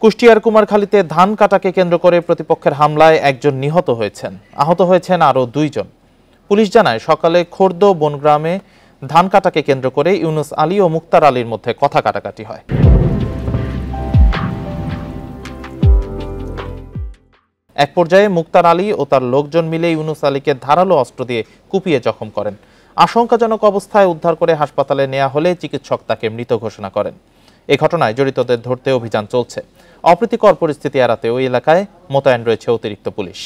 কুষ্টিয়ার কুমারখালীতে ধান কাটাকে কেন্দ্র করে প্রতিপক্ষের হামলায় একজন নিহত হয়েছেন, আহত হয়েছেন আরও 2 জন। পুলিশ জানায়, সকালে খোর্দ বনগ্রামে ধান কাটাকে কেন্দ্র করে ইউনুস আলী ও মুক্তার আলীর মধ্যে কথা কাটাকাটি হয়। এক পর্যায়ে মুক্তার আলী ও তার লোকজন মিলে ইউনুস আলীকে ধারালো অস্ত্র দিয়ে কুপিয়ে জখম করেন। আশঙ্কাজনক অবস্থায় উদ্ধার করে হাসপাতালে নেওয়া হলে চিকিৎসক তাকে মৃত ঘোষণা করেন। এই ঘটনায় জড়িতদের ধরতে অভিযান চলছে। অপ্রীতিকর পরিস্থিতি এড়াতে ওই এলাকায় মোতায়েন রয়েছে অতিরিক্ত পুলিশ।